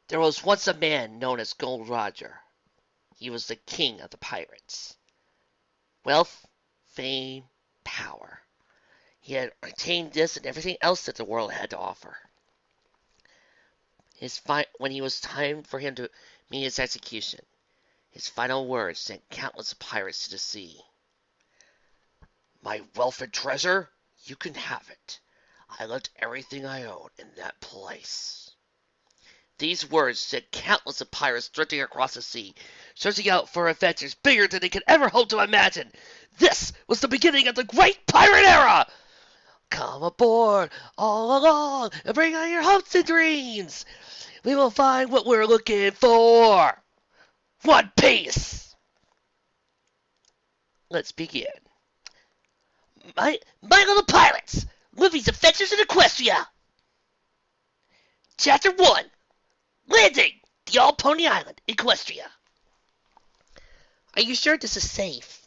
There was once a man known as Gold Roger. He was the king of the pirates. Wealth, fame, power. He had attained this and everything else that the world had to offer. When it was time for him to meet his execution, his final words sent countless pirates to the sea. My wealth and treasure, you can have it. I left everything I own in that place. These words sent countless of pirates drifting across the sea, searching out for adventures bigger than they could ever hope to imagine. This was the beginning of the great pirate era! Come aboard, all along, and bring on your hopes and dreams. We will find what we're looking for. One Piece! Let's begin. My Little Pirates! Luffy's Adventures in Equestria! Chapter 1. Landing! The All-Pony Island, Equestria. Are you sure this is safe?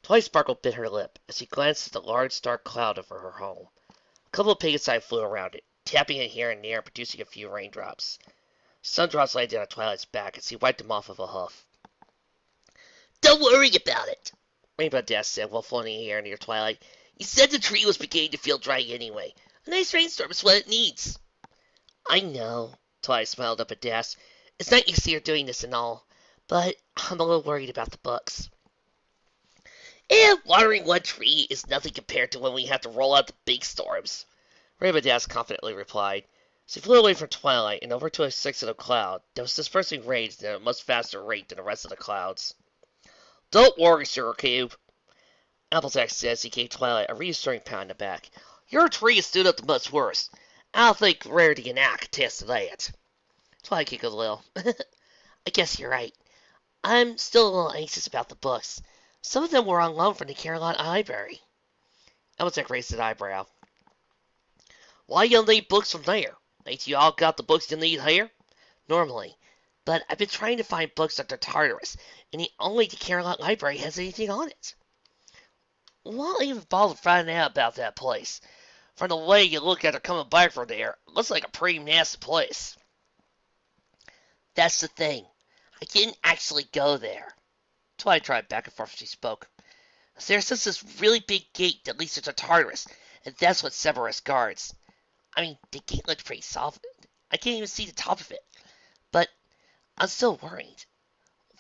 Twilight Sparkle bit her lip as she glanced at the large dark cloud over her home. A couple of pegasi flew around it, tapping it here and there, producing a few raindrops. Sundrops landed on Twilight's back as he wiped them off with a hoof. Don't worry about it, Rainbow Dash said while floating in the air near Twilight. You said the tree was beginning to feel dry anyway. A nice rainstorm is what it needs. I know, Twilight smiled up at Dash. It's not easy you're doing this and all, but I'm a little worried about the books. Watering one tree is nothing compared to when we have to roll out the big storms, Rainbow Dash confidently replied. She flew away from Twilight and over to a section of cloud that was dispersing rain at a much faster rate than the rest of the clouds. Don't worry, Sugar Cube, Applejack said as he gave Twilight a reassuring pat on the back. Your tree has stood up to much worse. I don't think Rarity and I could test that. Twilight giggled a little. I guess you're right. I'm still a little anxious about the books. Some of them were on loan from the Carolina Library. Applejack raised his eyebrow. Why you need books from there? Ain't you all got the books you need here? Normally. But I've been trying to find books under Tartarus, and only the Carolina Library has anything on it. Why even bother finding out about that place? From the way you look at her coming back from there, it looks like a pretty nasty place. That's the thing. I didn't actually go there. Twilight tried back and forth as she spoke. There's just this really big gate that leads to Tartarus, and that's what Cerberus guards. I mean, the gate looks pretty solid. I can't even see the top of it. But I'm still worried.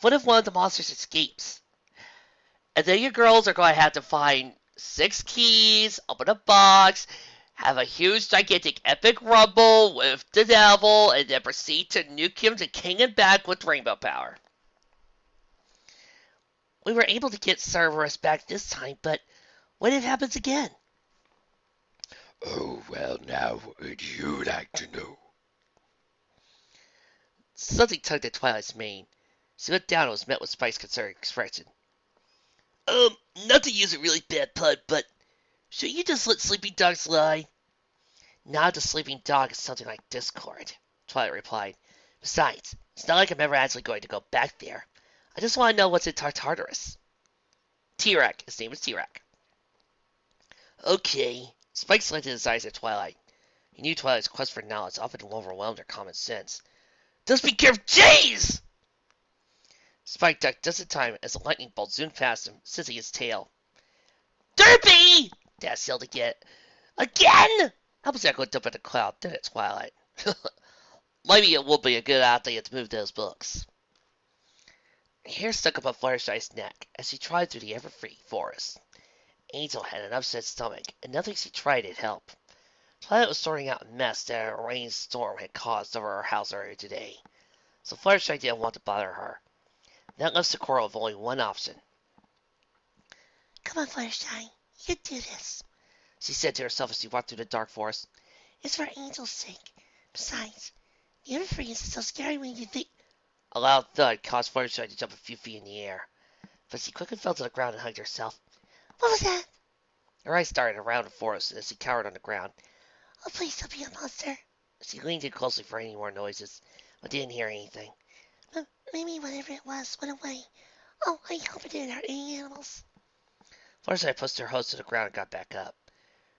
What if one of the monsters escapes? And then you girls are going to have to find 6 keys, open a box, have a huge, gigantic, epic rumble with the devil, and then proceed to nuke him to king and back with rainbow power. We were able to get Cerberus back this time, but what if it happens again? Oh, well, now, would you like to know? Something tugged at Twilight's mane. She looked down and was met with Spike's concerned expression. Not to use a really bad pun, but should you just let sleeping dogs lie? Now the sleeping dog is something like discord, Twilight replied. Besides, it's not like I'm ever actually going to go back there. I just want to know what's in Tartarus. T-Rex. His name is T-Rex. Okay. Spike slanted his eyes at Twilight. He knew Twilight's quest for knowledge often overwhelmed her common sense. Just be careful! Jeez! Spike ducked just in time as a lightning bolt zoomed past him, sizzling his tail. Derpy! Dash yelled again. Again! Applejack looked up at the cloud, then at Twilight. Maybe it would be a good idea to move those books. Hair stuck up on Fluttershy's neck as she tried through the ever-free forest. Angel had an upset stomach, and nothing she tried had helped. Twilight was sorting out a mess that a rainstorm had caused over her house earlier today, so Fluttershy didn't want to bother her. That left Zecora with only one option. Come on, Fluttershy, you can do this, she said to herself as she walked through the dark forest. It's for Angel's sake. Besides, the ever-free is so scary when you think... A loud thud caused Fluttershy to jump a few feet in the air, but she quickly fell to the ground and hugged herself. What was that? Her eyes darted around the forest as she cowered on the ground. Oh, please don't be a monster. She leaned in closely for any more noises, but didn't hear anything. Maybe whatever it was went away. Oh, I hope it didn't hurt any animals. Fluttershy pushed her hose to the ground and got back up.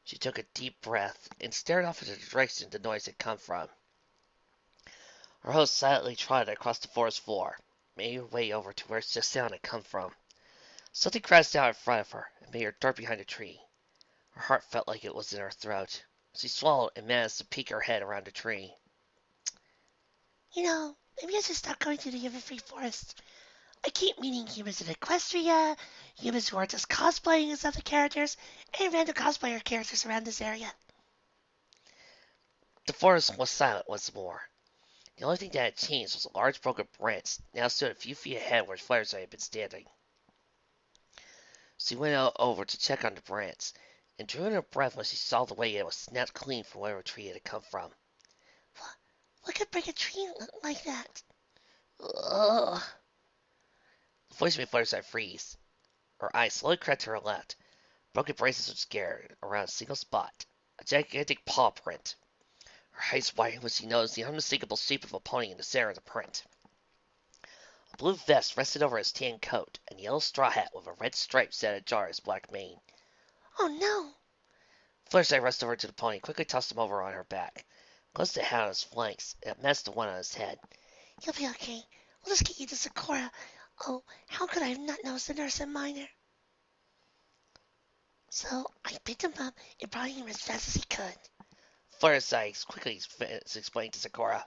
She took a deep breath and stared off into the direction the noise had come from. Her host silently trotted across the forest floor, made her way over to where the sound had come from. Something crashed down in front of her and made her dart behind a tree. Her heart felt like it was in her throat. She swallowed and managed to peek her head around the tree. Maybe I should stop going to the Everfree Forest. I keep meeting humans in Equestria, humans who are just cosplaying as other characters, and random cosplayer characters around this area. The forest was silent once more. The only thing that had changed was a large broken branch now stood a few feet ahead where Fluttershy had been standing. She went out over to check on the branch, and drew in her breath when she saw the way it was snapped clean from whatever tree it had come from. What could break a tree like that? Ugh. The voice made Fluttershy freeze. Her eyes slowly crept to her left. Broken branches were scattered around a single spot, a gigantic paw print. Her eyes widened when she noticed the unmistakable shape of a pony in the center of the print. A blue vest rested over his tan coat, and a yellow straw hat with a red stripe set ajar his black mane. Oh no! Fluttershy rushed over to the pony and quickly tossed him over on her back, close to the hat on his flanks, and messed the one on his head. You'll be okay. We'll just get you to Zecora. Oh, how could I have not noticed the nurse and miner? So I picked him up and brought him as fast as he could. Fluttershy quickly explained to Zecora.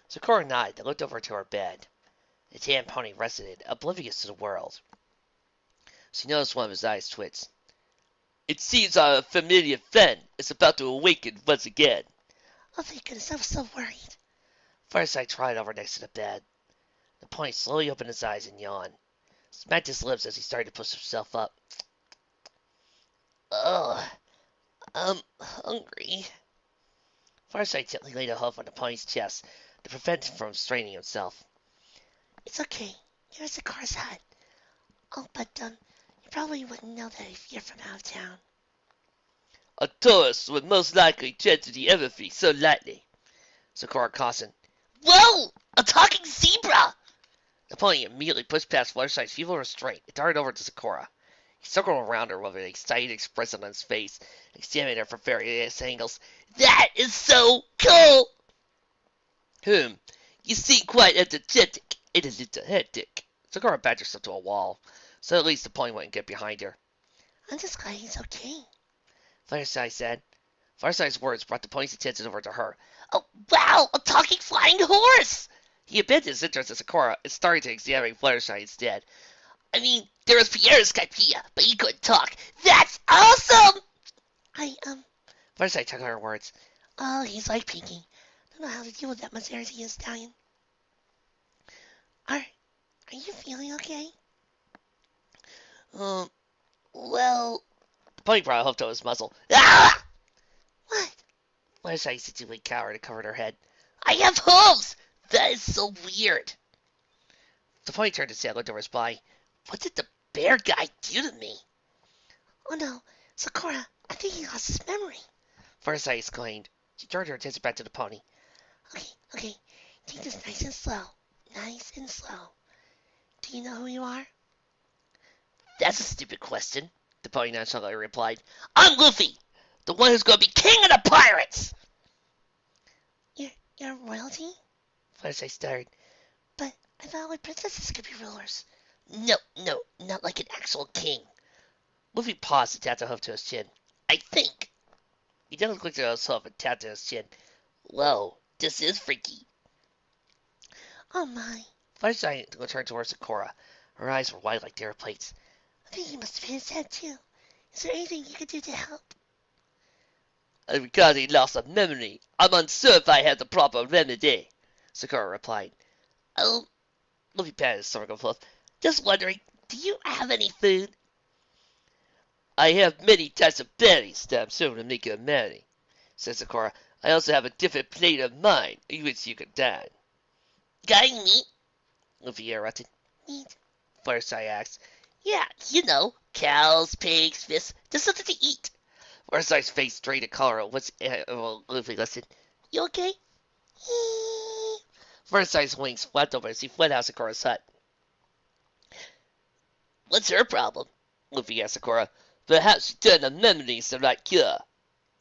Zecora nodded and looked over to her bed. The tan pony rested it, oblivious to the world. She noticed one of his eyes twitch. It seems our familiar friend is about to awaken once again. Oh, thank goodness, I was so worried. Fluttershy trotted over next to the bed. The pony slowly opened his eyes and yawned, smacked his lips as he started to push himself up. Ugh, I'm hungry. Fluttershy gently laid a hoof on the pony's chest to prevent him from straining himself. It's okay. Here's Zecora's hut. Oh, but, you probably wouldn't know that if you're from out of town. A tourist would most likely tread to the Everfree so lightly, Zecora cautioned. Whoa! A talking zebra! The pony immediately pushed past Fluttershy's feeble restraint and darted over to Zecora. He circled around her with an excited expression on his face, examining her from various angles. That is so cool! You seem quite energetic. It is a little hectic. Zecora backed herself to a wall, so at least the pony wouldn't get behind her. I'm just glad he's okay, Fluttershy said. Fluttershy's words brought the pony's attention over to her. Oh, wow! A talking flying horse! He abandoned his interest in Zecora and started to examine Fluttershy instead. I mean, there was Pierre's Skypea, but he couldn't talk. That's awesome! Fluttershy took her words. Oh, he's like Pinky. Don't know how to deal with that much energy in Stallion. Are you feeling okay? Well... The pony brought a hoof to his muzzle. Ah! What? Fluttershy situated cowered and covered her head. I have hooves! That is so weird. The pony turned his head and looked over his body. What did the bear guy do to me? Oh no, Zecora, I think he lost his memory. Fluttershy exclaimed. She turned her attention back to the pony. Okay. Take this nice and slow. Nice and slow. Do you know who you are? That's a stupid question, the pony nonchalantly replied. I'm Luffy, the one who's going to be king of the pirates! You're royalty? Fluttershy stuttered. But I thought only princesses could be rulers. No, not like an actual king. Luffy paused and tapped a hoof to his chin. I think. He then looked at his hoof and tapped at his chin. Whoa, this is freaky. Oh my. Fluttershy turned towards Zecora. Her eyes were wide like dinner plates. I think he must have hit his head too. Is there anything you could do to help? Regarding loss of memory, I'm unsure if I have the proper remedy, Zecora replied. Oh, Luffy patted his stomach hoof. Just wondering, do you have any food? I have many types of berries that I'm sure to make you a merry, said Zecora. I also have a different plate of mine, in which you can dine. Got any meat? Luffy interrupted. Meat? Fluttershy asked. Yeah, cows, pigs, fish, just something to eat. Fluttershy's face drained a color. Luffy listened. You okay? Fluttershy's wings flapped open as he fled out of Zecora's hut. What's her problem? Luffy asked Zecora. Perhaps she turned the memories the right cure,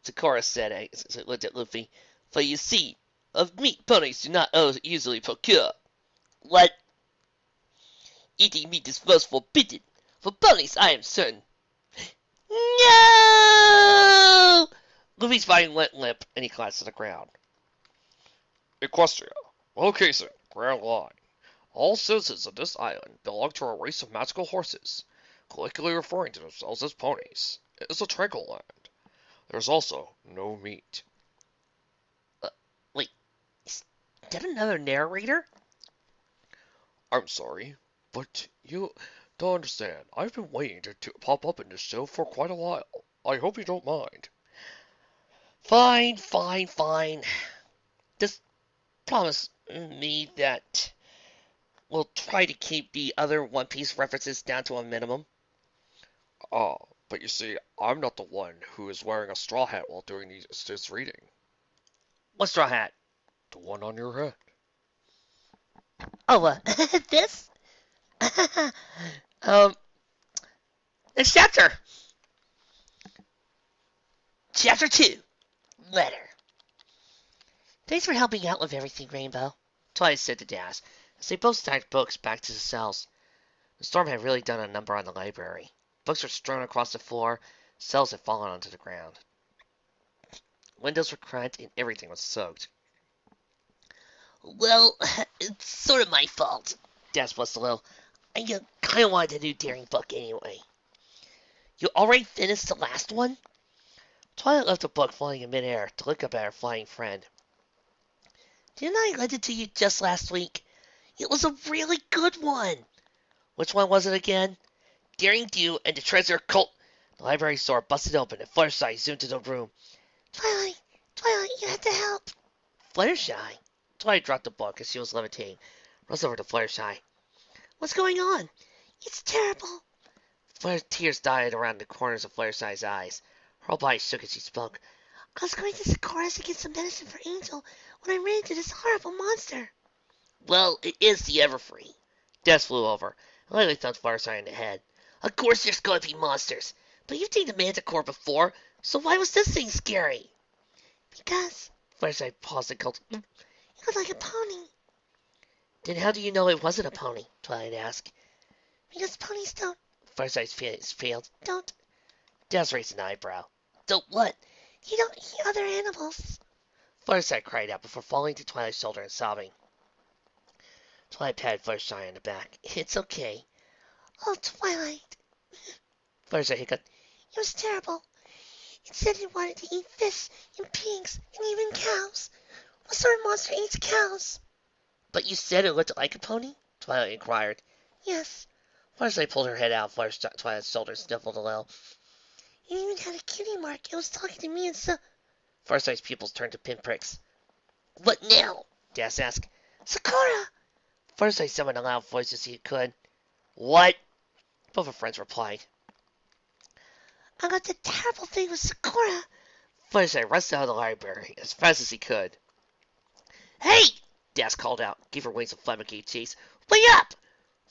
Zecora said as he looked at Luffy. For you see, of meat ponies do not easily procure. What? Eating meat is first forbidden. For ponies, I am certain. No! Luffy's body went limp, and he collapsed to the ground. Equestria, location, Grand Line. All citizens of this island belong to a race of magical horses, colloquially referring to themselves as ponies. It is a tranquil land. There's also no meat. Wait, is that another narrator? I'm sorry, but you don't understand. I've been waiting to pop up in this show for quite a while. I hope you don't mind. Fine, fine, fine. Just promise me that we'll try to keep the other One Piece references down to a minimum. Ah, but you see, I'm not the one who is wearing a straw hat while doing this reading. What straw hat? The one on your head. Oh, this? Next chapter. Chapter 2. Letter. Thanks for helping out with everything, Rainbow, Twilight said to Dash, as they both stacked books back to the cells. The storm had really done a number on the library. Books were strewn across the floor, cells had fallen onto the ground. Windows were cracked and everything was soaked. Well, it's sort of my fault, Dash blushed a little. I kind of wanted a new daring book anyway. You already finished the last one? Twilight left the book floating in midair to look up at her flying friend. Didn't I lend it to you just last week? It was a really good one. Which one was it again? Daring Do and the Treasure Cult. The library door busted open and Fluttershy zoomed into the room. Twilight, you have to help. Fluttershy? Twilight dropped the book as she was levitating. Rose over to Fluttershy. What's going on? It's terrible. Tears dyed around the corners of Fluttershy's eyes. Her whole body shook as she spoke. I was going to Zecora to get some medicine for Angel when I ran into this horrible monster. Well, it is the Everfree. Death flew over and lightly thumped Fluttershy in the head. Of course there's going to be monsters, but you've taken the Manticore before, so why was this thing scary? Because, Fluttershy paused and called, it was like a pony. Then how do you know it wasn't a pony? Twilight asked. Because ponies don't. Fluttershy's face failed. Don't. Death raised an eyebrow. Don't what? You don't eat other animals. Fluttershy cried out before falling to Twilight's shoulder and sobbing. Twilight patted Fluttershy on the back. It's okay. Oh, Twilight. Fluttershy hiccuped. It was terrible. It said it wanted to eat fish and pigs and even cows. What sort of monster eats cows? But you said it looked like a pony? Twilight inquired. Yes. Fluttershy pulled her head out of Twilight's shoulder and sniffled a little. It even had a kitty mark. It was talking to me and so... Fluttershy's pupils turned to pinpricks. What now? Dash asked. Zecora! Fluttershy summoned a loud voice as he could. What? Both her friends replied. I got the terrible thing with Zecora. Fluttershy rushed out of the library as fast as he could. Hey! Dash called out, gave her wings a flabbergasted chase. Wait up!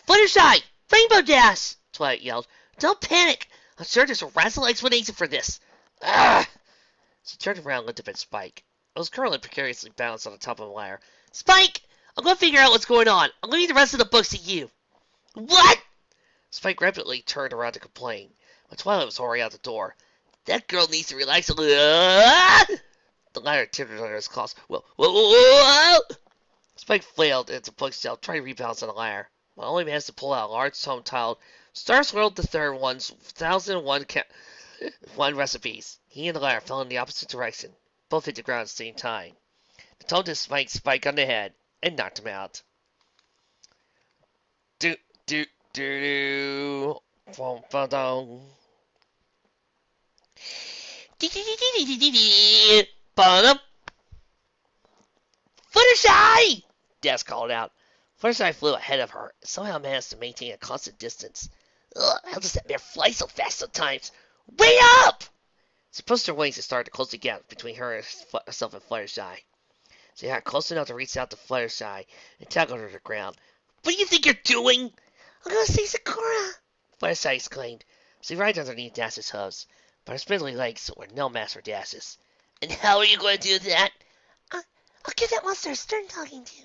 Fluttershy! Rainbow Dash! Twilight yelled. Don't panic! I'm sure there's a razzle explanation for this. Ugh! She turned around and looked up at Spike. It was currently precariously balanced on the top of a ladder. Spike! I'm going to figure out what's going on. I'm leaving the rest of the books to you. What? Spike rapidly turned around to complain, but Twilight was already out the door. That girl needs to relax a little. The ladder tittered under his claws. Whoa. Spike flailed into the bookshelf, trying to rebalance on the ladder, but only managed to pull out a large tome titled Star Swirled the Third One's 1001 Recipes. He and the ladder fell in the opposite direction. Both hit the ground at the same time. The tome just smacked Spike on the head and knocked him out. Do. Fluttershy! Dash called out. Fluttershy flew ahead of her and somehow managed to maintain a constant distance. Ugh, how does that mare fly so fast sometimes? Wait up! She pushed her wings and started to close the gap between herself and Fluttershy. She got close enough to reach out to Fluttershy and tackled her to the ground. What do you think you're doing? I'm going to see Zecora! Fluttershy exclaimed. She right underneath Dash's hooves, but her spindly legs were no match for Dash's. And how are you going to do that? I'll give that monster a stern talking to.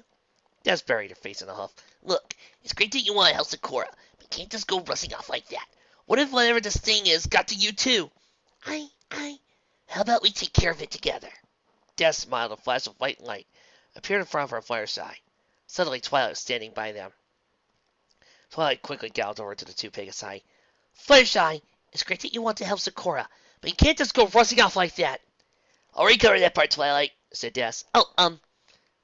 Des buried her face in a huff. Look, it's great that you want to help Zecora, but you can't just go rushing off like that. What if whatever this thing is got to you too? How about we take care of it together? Des smiled. A flash of white light appeared in front of her Fluttershy. Suddenly, Twilight was standing by them. Twilight quickly galloped over to the two Pegasi. Fluttershy, it's great that you want to help Zecora, but you can't just go rushing off like that. Already covered that part, Twilight, said Des. Oh,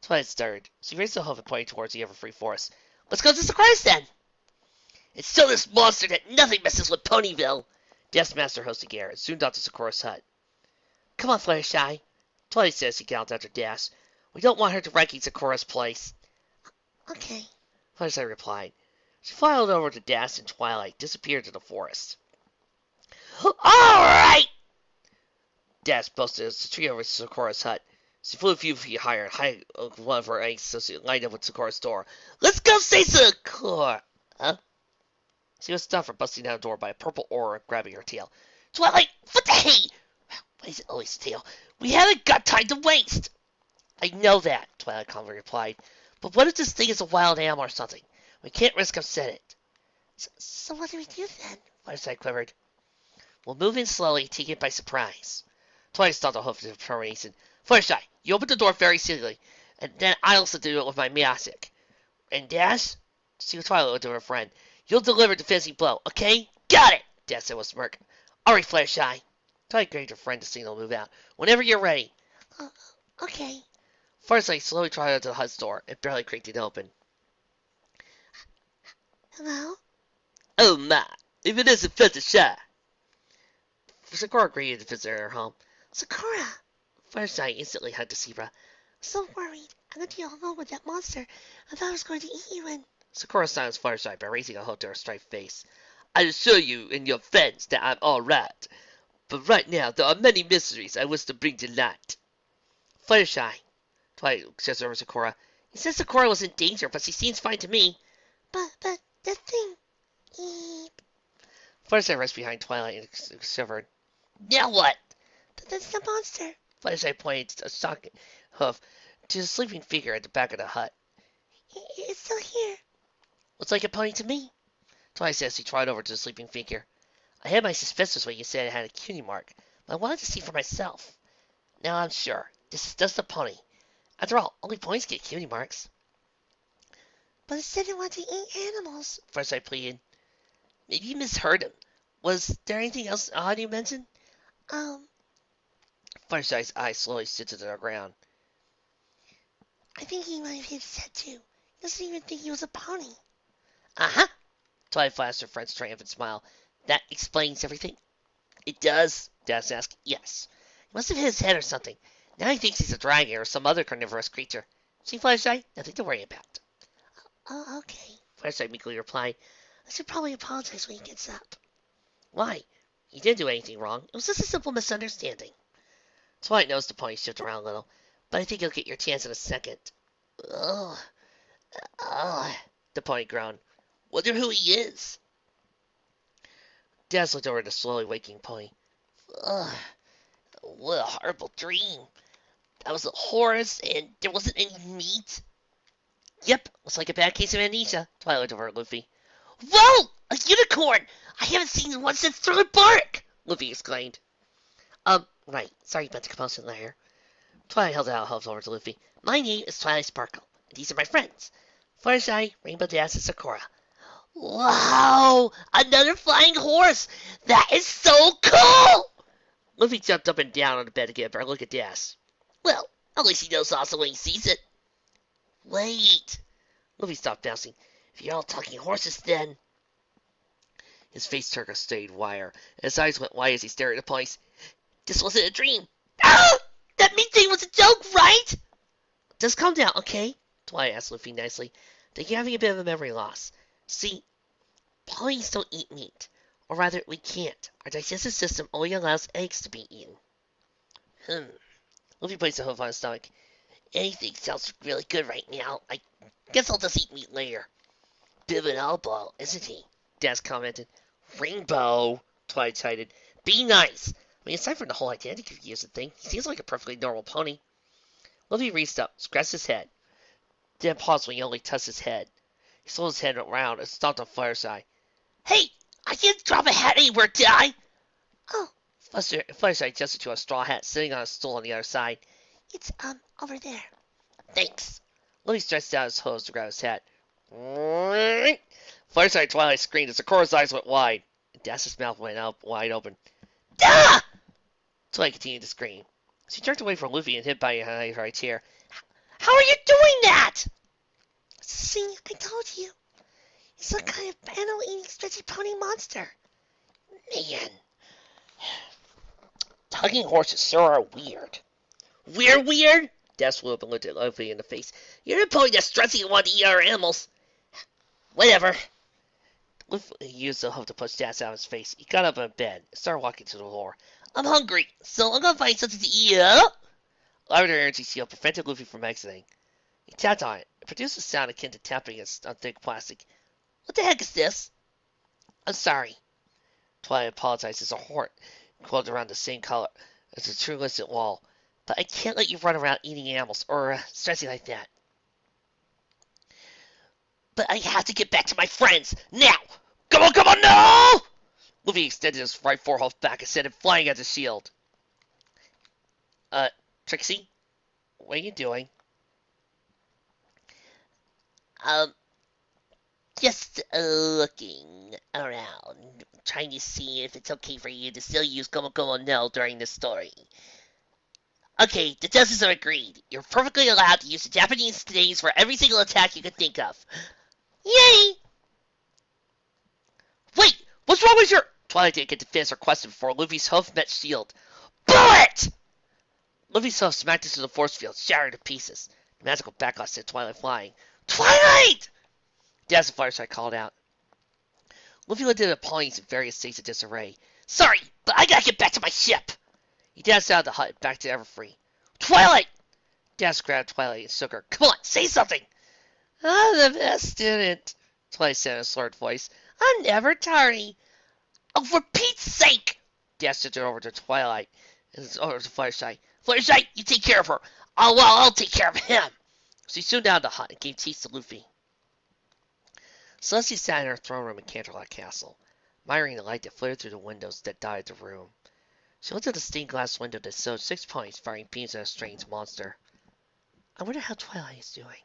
Twilight stirred. She raised her hoof and pointed towards the Everfree Forest. Let's go to Zecora's then. It's still this monster that nothing messes with Ponyville. Des master hosted gear and zoomed out to Zecora's hut. Come on, Fluttershy. Twilight said as he galloped after Dash. We don't want her to wreck Zecora's place. Okay. Fluttershy replied. She followed over to Dash and Twilight disappeared in the forest. All right! Dash boasted as the tree over Zecora's hut. She flew a few feet higher and high one of her eggs so she lined up with Zecora's door. Let's go say Zecora! Huh? She was stopped from busting down the door by a purple aura grabbing her tail. Twilight, what the hey? Why is it always tail? We haven't got time to waste. I know that, Twilight calmly replied. But what if this thing is a wild animal or something? We can't risk upsetting it. So what do we do then? Fluttershy quivered. We'll move in slowly, take it by surprise. Twilight stopped a hoof to determination. Fluttershy, you open the door very silently, and then I'll also do it with my magic. And Dash? See what Twilight looked at her friend. You'll deliver the fancy blow, okay? Got it! Dash said with a smirk. Alright, Fluttershy. Twilight greeted her friend to signal to move out. Whenever you're ready. Okay. Fluttershy slowly trotted out to the hut's door and barely creaked it open. Hello? Oh my, if it isn't Fluttershy. Zecora greeted the visitor at her home. Zecora! Fluttershy instantly hugged the zebra. So worried. I thought you all know with that monster. I thought I was going to eat you and... Zecora silenced Fluttershy by raising a hook to her striped face. I assure you and your friends that I'm alright. But right now there are many mysteries I wish to bring to light. Fluttershy, Twilight says over Zecora. He says Zecora was in danger, but she seems fine to me. But, that thing... Eep. Fluttershy rushed behind Twilight and shivered. Now what? That's the monster. Fluttershy pointed a socket hoof to the sleeping figure at the back of the hut. It's still here. Looks like a pony to me. Twilight says she trotted over to the sleeping figure. I had my suspicions when you said it had a cutie mark, but I wanted to see for myself. Now I'm sure. This is just a pony. After all, only ponies get cutie marks. But it said it wanted to eat animals. Fluttershy pleaded. Maybe you misheard him. Was there anything else odd you mentioned? Fluttershy's eyes slowly stood to the ground. I think he might have hit his head too. He doesn't even think he was a pony. Uh-huh. Twilight flashed her friend's triumphant smile. That explains everything. It does? Dash asked. Yes. He must have hit his head or something. Now he thinks he's a dragon or some other carnivorous creature. See, Fluttershy? Nothing to worry about. Oh, okay. Fluttershy meekly replied. I should probably apologize when he gets up. Why? You didn't do anything wrong. It was just a simple misunderstanding. Twilight noticed the pony shift around a little, but I think you'll get your chance in a second. Ugh. The pony groaned. Wonder who he is. Dash looked over at the slowly waking pony. Ugh. What a horrible dream. I was a horse and there wasn't any meat. Yep, looks like a bad case of amnesia. Twilight looked over at Luffy. Whoa! A unicorn! I haven't seen one since Thriller Bark! Luffy exclaimed. Right. Sorry about the commotion there. Twilight held out helps over to Luffy. My name is Twilight Sparkle, and these are my friends. Fluttershy, Rainbow Dash, and Zecora. Wow! Another flying horse! That is so cool! Luffy jumped up and down on the bed to get a better look at Dash. Well, at least he knows also when he sees it. Wait. Luffy stopped bouncing. If you're all talking horses, then... His face turned a straight wire, and his eyes went wide as he stared at the ponies. This wasn't a dream. Ah! That meat thing was a joke, right? Just calm down, okay? Twilight asked Luffy nicely. Think you're having a bit of a memory loss. See, ponies don't eat meat. Or rather, we can't. Our digestive system only allows eggs to be eaten. Luffy placed a hoof on his stomach. Anything sounds really good right now. I guess I'll just eat meat later. Bit of an oddball, isn't he? Dash commented. Rainbow, Twilight cited. Be nice. I mean, aside from the whole identity confusion thing, he seems like a perfectly normal pony. Luffy reached up, scratched his head, then paused when he only touched his head. He slowed his head around and stomped on Fluttershy. Hey, I didn't drop a hat anywhere, did I? Oh, Fluttershy gestured to a straw hat sitting on a stool on the other side. it's, over there. Thanks. Luffy stretched out his hose to grab his hat. Fluttershy and Twilight screamed as Zecora's eyes went wide, and Dazzle's mouth went out wide open. Ah! Twilight continued to scream. She jerked away from Luffy and hid by her chair. How are you doing that? See, I told you. He's some kind of animal-eating stretchy pony monster. Man. Tugging horses sure are weird. Weird? Dazzle flew up and looked at Luffy in the face. You're the pony that's stressing and want to eat other animals. Whatever. Luffy used the hook to push Dazzle out of his face. He got up in bed and started walking to the door. I'm hungry, so I'm gonna find something to eat. Lavender energy seal prevented Luffy from exiting. He tapped on it. It produced a sound akin to tapping on thick plastic. What the heck is this? I'm sorry. Twilight apologized as a horn coiled around the same color as the translucent wall. But I can't let you run around eating animals or stressing like that. But I have to get back to my friends now. Come on, no! Luffy extended his right forehoof back and sent it flying at the shield. Trixie? What are you doing? Just looking around, trying to see if it's okay for you to still use Gomu no during this story. Okay, the judges are agreed. You're perfectly allowed to use the Japanese names for every single attack you can think of. Yay! Wait, what's wrong with your... Twilight didn't get to finish her question before Luffy's hoof met shield. Bullet! Luffy's hoof smacked into the force field, shattered to pieces. The magical backlash sent Twilight flying. Twilight! Dazzle Fluttershy called out. Luffy looked at the ponies in various states of disarray. Sorry, but I gotta get back to my ship. He danced out of the hut, back to Everfree. Twilight! Dazzle grabbed Twilight and shook her. Come on, say something. I'm the best student, Twilight said in a slurred voice. I'm never tardy. Oh, for Pete's sake! Dazzle stood over to Twilight and over to Fluttershy. Fluttershy, you take care of her. Oh, well, I'll take care of him. She soon down the hut and gave teeth to Luffy. Celestia sat in her throne room in Canterlot Castle, admiring the light that flared through the windows that dotted the room. She looked at the stained glass window that showed 6 ponies firing beams at a strange monster. I wonder how Twilight is doing.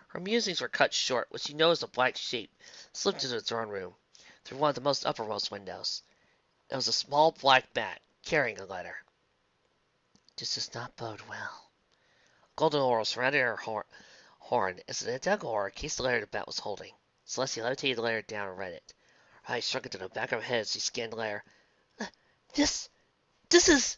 Her musings were cut short when she noticed a black shape slipped into the throne room through one of the most uppermost windows. It was a small black bat carrying a letter. This does not bode well. Golden laurel surrounded her horn as an identical aura cased the letter the bat was holding. Celestia levitated the letter down and read it. Her eyes shrunk into the back of her head as she scanned the letter. This is...